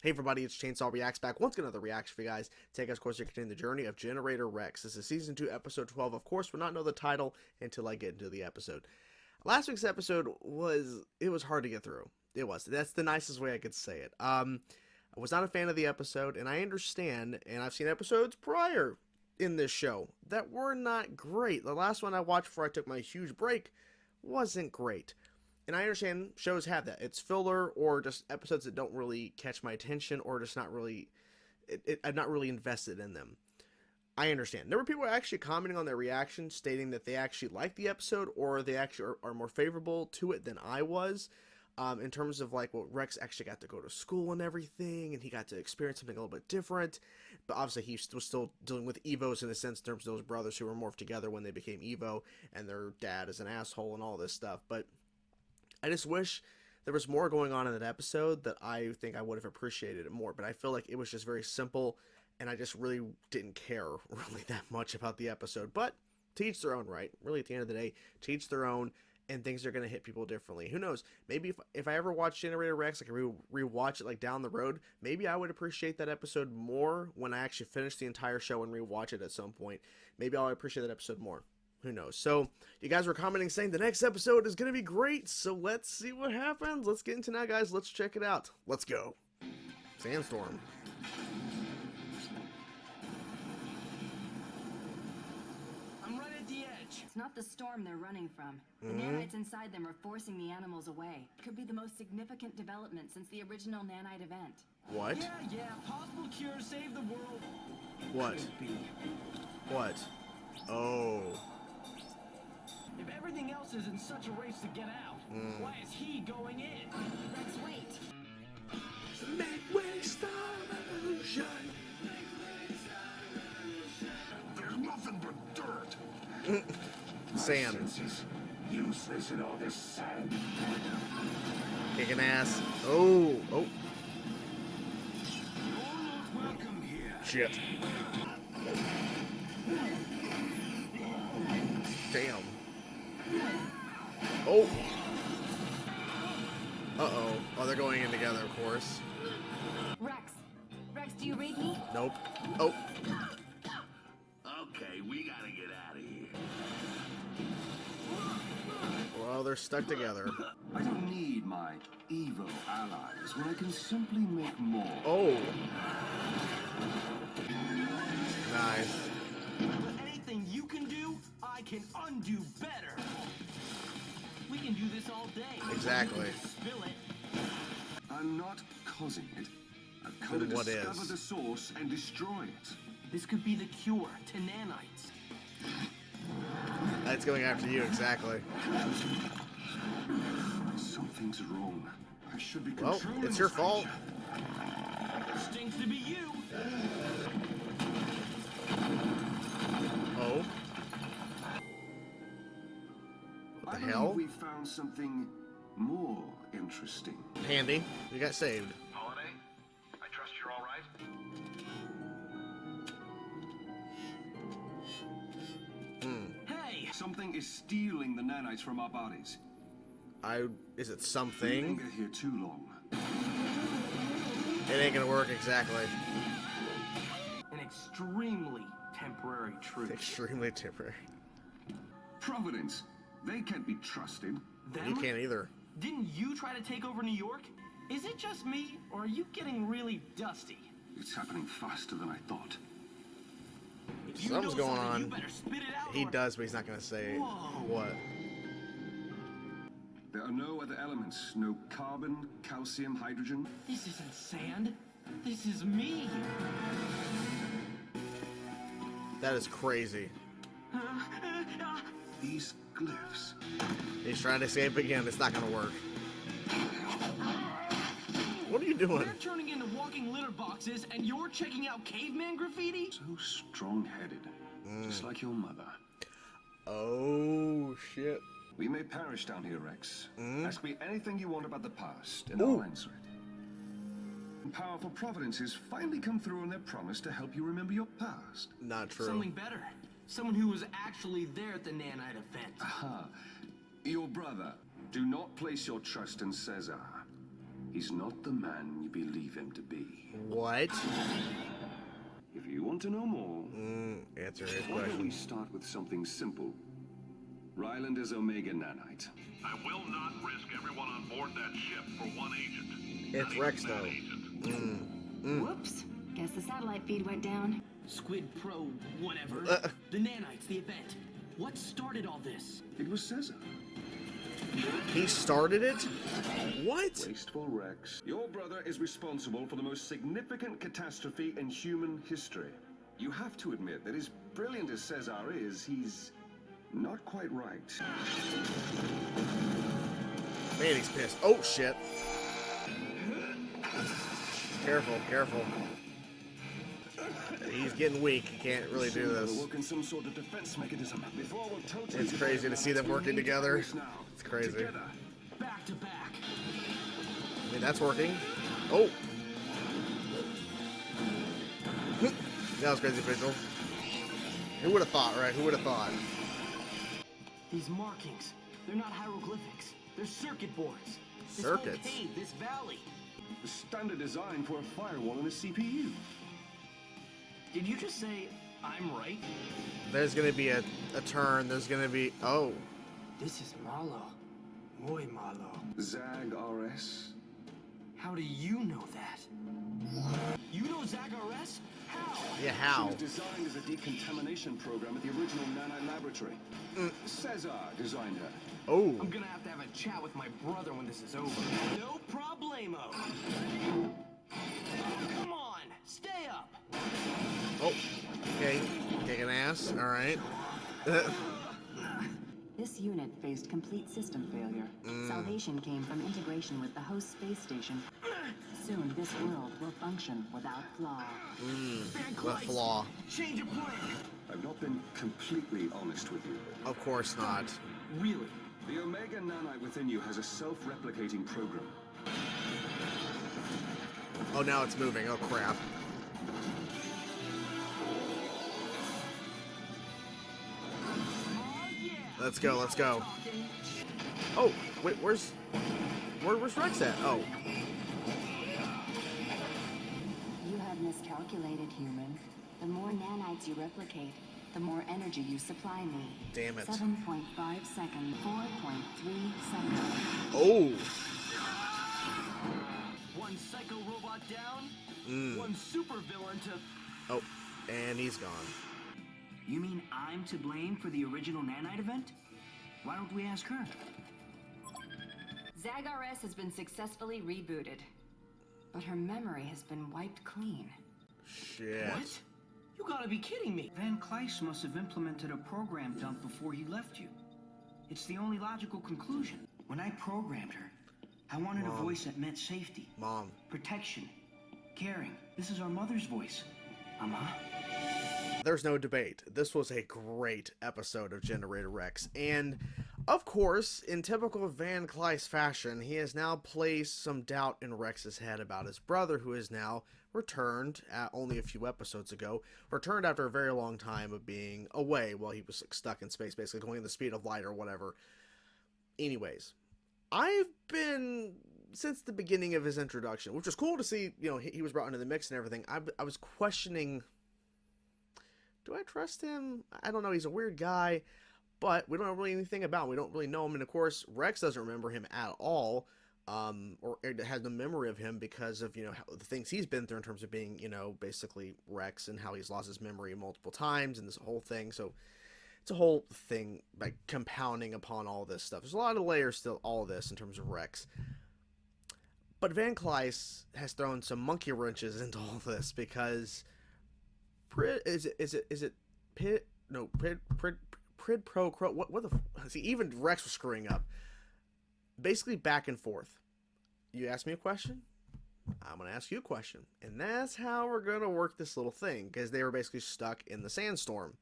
Hey everybody, it's Chainsaw Reacts back once again another reaction for you guys. Take us, of course, to continue the journey of Generator Rex. This is Season 2, Episode 12. Of course, we'll not know the title until I get into the episode. Last week's episode was hard to get through. It was. That's the nicest way I could say it. I was not a fan of the episode, and I understand, and I've seen episodes prior in this show that were not great. The last one I watched before I took my huge break wasn't great. And I understand shows have that. It's filler or just episodes that don't really catch my attention or just not really, I'm not really invested in them. I understand. There were people actually commenting on their reaction stating that they actually liked the episode or they actually are more favorable to it than I was. In terms of like, well, Rex actually got to go to school and everything and he got to experience something a little bit different. But obviously he was still dealing with Evos in a sense in terms of those brothers who were morphed together when they became Evo and their dad is an asshole and all this stuff. But I just wish there was more going on in that episode that I think I would have appreciated it more. But I feel like it was just very simple, and I just really didn't care really that much about the episode. But to each their own, right? Really, at the end of the day, to each their own, and things are going to hit people differently. Who knows? Maybe if I ever watch Generator Rex, like rewatch it like down the road, maybe I would appreciate that episode more when I actually finish the entire show and rewatch it at some point. Maybe I'll appreciate that episode more. Who knows? So, you guys were commenting saying the next episode is going to be great, so let's see what happens. Let's get into now, guys. Let's check it out. Let's go. Sandstorm. I'm right at the edge. It's not the storm they're running from. The nanites inside them are forcing the animals away. Could be the most significant development since the original nanite event. What? Yeah, possible cure, save the world. What? Could be. What? Oh. If everything else is in such a race to get out, why is he going in? Let's wait. Make way, star revolution. There's nothing but dirt. Sand. Senses useless in all this sand. Kicking ass. Oh. Oh. Welcome here. Shit. Damn. Oh. Uh-oh. Oh, they're going in together, of course. Rex. Rex, do you read me? Nope. Oh. Okay, we gotta get out of here. Well, they're stuck together. I don't need my evil allies when I can simply make more. Oh. Nice. But anything you can do, I can undo better. We can do this all day. Exactly. Spill it. I'm not causing it. I've come to Then what discover is? the source and destroy it. This could be the cure to nanites. That's going after you, exactly. Something's wrong. I should be Well, controlling it's your this fault. creature. Stinks to be you. Oh. What I the believe hell? we found something more interesting. Handy. You got saved. Holiday, I trust you're all right. Hey, Something is stealing the nanites from our bodies. Is it We something? linger here too long. It ain't gonna work exactly. an extremely temporary truth. Extremely temporary. Providence. They can't be trusted. Them? You can't either. Didn't you try to take over New York? Is it just me, or are you getting really dusty? It's happening faster than I thought. If you Something's know going something, on. You better spit it out. He or- does, but he's not gonna say Whoa. what. There are no other elements. No carbon, calcium, hydrogen. This isn't sand. This is me. That is crazy. These glyphs. He's trying to escape again. It's not gonna work. What are you doing? They're turning into walking litter boxes, and you're checking out caveman graffiti? So strong-headed. Just like your mother. Oh shit. We may perish down here, Rex. Ask me anything you want about the past, and Ooh. I'll answer it. Powerful providences finally come through on their promise to help you remember your past. Not true. Something better. Someone who was actually there at the nanite event. Aha. Your brother. Do not place your trust in Caesar. He's not the man you believe him to be. What? If you want to know more, Answer his why don't we question. start with something simple? Ryland is Omega Nanite. I will not risk everyone on board that ship for one agent. It's Not Rex, even that though. agent. Whoops. Guess the satellite feed went down. Squid Pro, whatever. The nanites, the event. What started all this? It was Caesar. He started it? What? Wasteful Rex. Your brother is responsible for the most significant catastrophe in human history. You have to admit that as brilliant as Caesar is, he's not quite right. Man, he's pissed. Oh, shit. Careful, careful. He's getting weak. He can't really do We're this. working some sort of defense mechanism. Before we're totally It's crazy to see them working together. It's crazy. Together. Back to back. I mean, that's working. Oh. That was crazy, Vigil. Who would have thought, right? Who would have thought? These markings, they're not hieroglyphics. They're circuit boards. This Circuits? whole cave, this valley. The standard design for a firewall and a CPU. Did you just say I'm right? There's going to be a turn. There's going to be... Oh. This is malo. Muy malo. Zag RS. How do you know that? You know Zag RS? How? Yeah, She how? was designed as a decontamination program at the original Nanite laboratory. Caesar designed her. Oh. I'm gonna have to have a chat with my brother when this is over. No problemo. Come on, stay up. Oh. Okay. Kicking ass. All right. This unit faced complete system failure. Salvation came from integration with the host space station. Soon, this world will function without flaw. Van The Kleist, flaw. change of plan. I've not been completely honest with you. Of course not. Really? The Omega Nanite within you has a self-replicating program. Oh, now it's moving. Oh, crap. Oh yeah. Let's go, let's go. Talking. Oh, wait, where's Rex at? Oh. You have miscalculated, human. The more nanites you replicate, the more energy you supply me. Damn it. 7.5 seconds, 4.3 seconds. Oh. One psycho robot down. One supervillain to. Oh, and he's gone. You mean I'm to blame for the original nanite event? Why don't we ask her? Zag RS has been successfully rebooted, but her memory has been wiped clean. Shit. What? You gotta be kidding me. Van Kleist must have implemented a program dump before he left you. It's the only logical conclusion. When I programmed her, I wanted Mom. a voice that meant safety, Mom. protection, caring. This is our mother's voice. Mama? There's no debate. This was a great episode of Generator Rex. And, of course, in typical Van Kleist fashion, he has now placed some doubt in Rex's head about his brother, who is now returned only a few episodes ago. Returned after a very long time of being away while he was stuck in space, basically going at the speed of light or whatever. Anyways, I've been, since the beginning of his introduction, which was cool to see, you know, he was brought into the mix and everything, I was questioning, do I trust him? I don't know. He's a weird guy, but we don't know really anything about him. We don't really know him. And of course, Rex doesn't remember him at all, or has no memory of him because of, you know, the things he's been through in terms of being, you know, basically Rex and how he's lost his memory multiple times and this whole thing. So it's a whole thing, like, compounding upon all this stuff. There's a lot of layers to all of this in terms of Rex. But Van Kleist has thrown some monkey wrenches into all this because is it Pid Pro Crow? What the? See, even Rex was screwing up. Basically, back and forth. You ask me a question, I'm gonna ask you a question, and that's how we're gonna work this little thing because they were basically stuck in the sandstorm.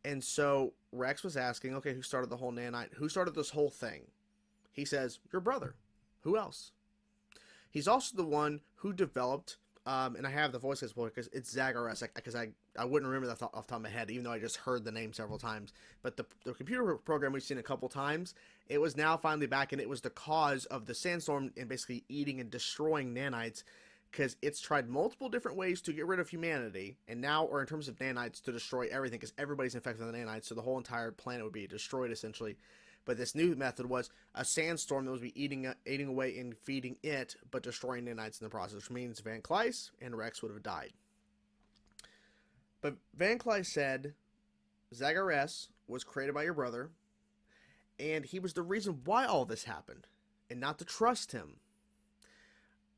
And so Rex was asking, okay, who started the whole nanite? Who started this whole thing? He says, your brother. Who else? He's also the one who developed and I have the voice as well because it's Zagreus. Because I wouldn't remember that off the top of my head, even though I just heard the name several times. But the computer program we've seen a couple times, it was now finally back, and it was the cause of the sandstorm and basically eating and destroying nanites. Because it's tried multiple different ways to get rid of humanity, and now, or in terms of nanites, to destroy everything, because everybody's infected with the nanites, so the whole entire planet would be destroyed essentially. But this new method was a sandstorm that would be eating away and feeding it, but destroying nanites in the process, which means Van Kleist and Rex would have died. But Van Kleist said, Zagreus was created by your brother, and he was the reason why all this happened, and not to trust him.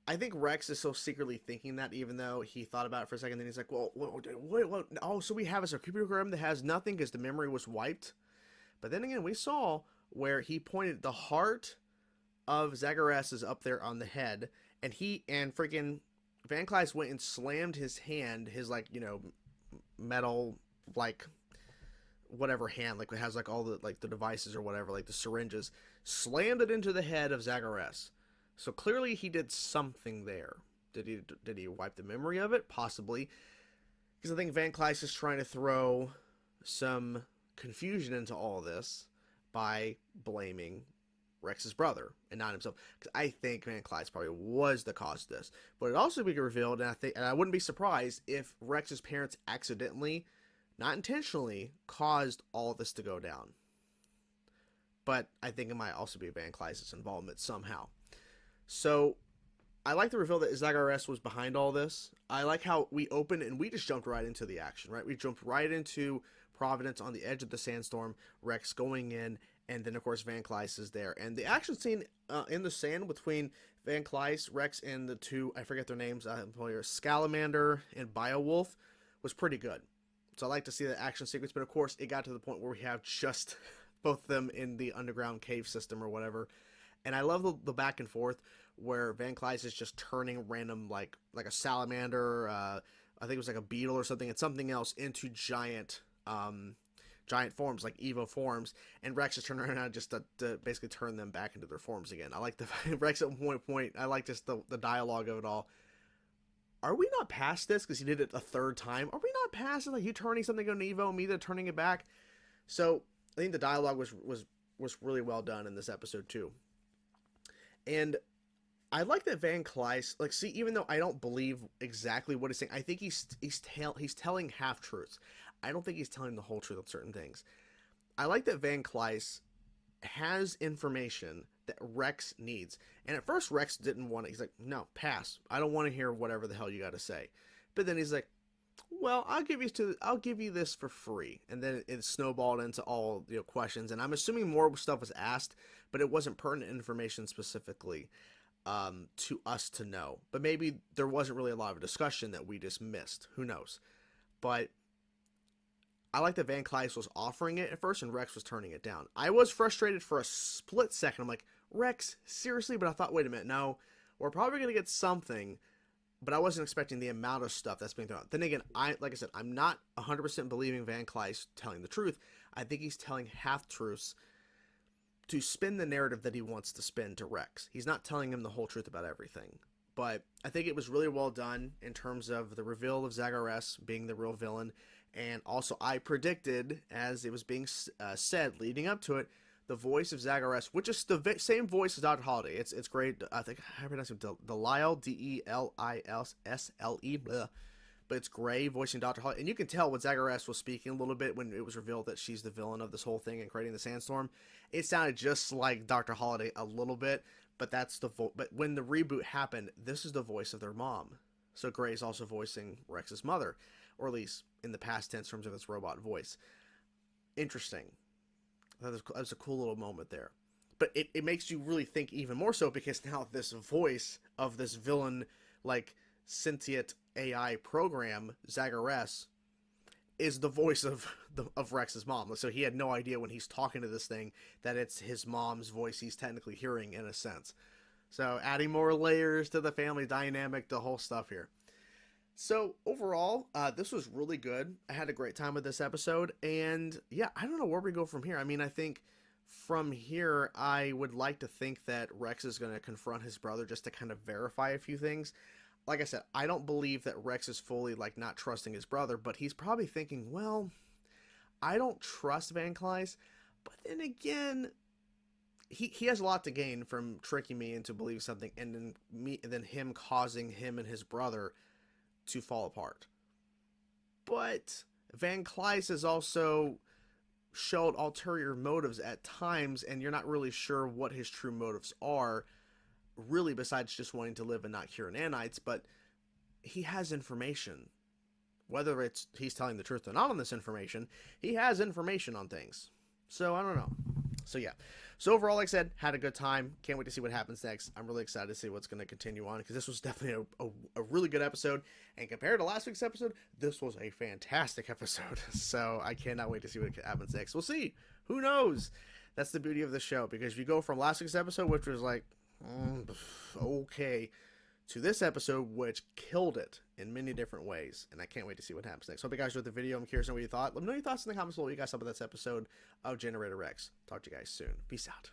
I think Rex is so secretly thinking that, even though he thought about it for a second, then he's like, well, wait, oh, so we have a computer program that has nothing because the memory was wiped? But then again, we saw where he pointed the heart of Zagreus is up there on the head, and freaking Van Kleist went and slammed his hand, his, like, you know, metal, like, whatever hand, like, it has, like, all the, like, the devices or whatever, like, the syringes, slammed it into the head of Zagreus. So clearly he did something there. Did he wipe the memory of it? Possibly. Because I think Van Kleist is trying to throw some confusion into all this by blaming Rex's brother and not himself. Because I think Van Kleist probably was the cause of this. But it also be revealed, and I wouldn't be surprised if Rex's parents accidentally, not intentionally, caused all this to go down. But I think it might also be Van Kleist's involvement somehow. So, I like the reveal that Zagreus was behind all this. I like how we opened and we just jumped right into the action, right? We jumped right into Providence on the edge of the sandstorm, Rex going in, and then, of course, Van Kleist is there. And the action scene in the sand between Van Kleist, Rex, and the two, I forget their names, Scalamander and Biowolf, was pretty good. So I like to see the action sequence, but of course, it got to the point where we have just both of them in the underground cave system or whatever. And I love the back and forth where Van Kleist is just turning random, like a salamander, I think it was like a beetle or something, and something else into giant forms, like Evo forms, and Rex is turning around just to basically turn them back into their forms again. I like the Rex at one point, I like just the dialogue of it all. Are we not past this? Because he did it a third time. Are we not past it? Like, you turning something into Evo and me then turning it back? So, I think the dialogue was really well done in this episode, too. And I like that Van Kleist, like, see, even though I don't believe exactly what he's saying, I think he's telling half-truths. I don't think he's telling the whole truth on certain things. I like that Van Kleist has information that Rex needs. And at first, Rex didn't want it. He's like, no, pass. I don't want to hear whatever the hell you got to say. But then he's like, well, I'll give you this for free. And then it snowballed into all, you know, questions. And I'm assuming more stuff was asked, but it wasn't pertinent information specifically to us to know. But maybe there wasn't really a lot of discussion that we just missed. Who knows? But I like that Van Kleist was offering it at first and Rex was turning it down. I was frustrated for a split second. I'm like, Rex, seriously? But I thought, wait a minute, no, we're probably going to get something. But I wasn't expecting the amount of stuff that's being thrown out. Then again, like I said, I'm not 100% believing Van Kleist telling the truth. I think he's telling half-truths to spin the narrative that he wants to spin to Rex. He's not telling him the whole truth about everything. But I think it was really well done in terms of the reveal of Zagreus being the real villain. And also, I predicted, as it was being said leading up to it, the voice of Zagreus, which is the same voice as Dr. Holiday. It's great. I think I pronounce it Delisle, D-E-L-I-S-S-L-E, but it's Gray voicing Dr. Holiday. And you can tell when Zagreus was speaking a little bit when it was revealed that she's the villain of this whole thing and creating the sandstorm. It sounded just like Dr. Holiday a little bit, but that's but when the reboot happened, this is the voice of their mom. So Gray's also voicing Rex's mother, or at least in the past tense in terms of its robot voice. Interesting. That was a cool little moment there. But it makes you really think even more so because now this voice of this villain, like, sentient AI program, Zagreus, is the voice of Rex's mom. So he had no idea when he's talking to this thing that it's his mom's voice he's technically hearing in a sense. So adding more layers to the family dynamic, the whole stuff here. So overall, this was really good. I had a great time with this episode, and yeah, I don't know where we go from here. I mean, I think from here, I would like to think that Rex is going to confront his brother just to kind of verify a few things. like I said, I don't believe that Rex is fully like not trusting his brother, but he's probably thinking, well, I don't trust Van Clyce, but then again, he has a lot to gain from tricking me into believing something, and then him causing him and his brother to fall apart. But Van Clyce has also showed ulterior motives at times, and you're not really sure what his true motives are, really, besides just wanting to live and not cure nanites. But he has information. Whether it's he's telling the truth or not on this information, he has information on things. So I don't know. So yeah. So overall, like I said, had a good time. Can't wait to see what happens next. I'm really excited to see what's going to continue on, because this was definitely a really good episode. And compared to last week's episode, this was a fantastic episode. So I cannot wait to see what happens next. We'll see. Who knows? That's the beauty of the show, because you go from last week's episode, which was like, okay, to this episode, which killed it in many different ways. And I can't wait to see what happens next. Hope you guys enjoyed the video. I'm curious to know what you thought. Let me know your thoughts in the comments below. What you guys thought about this episode of Generator Rex. Talk to you guys soon. Peace out.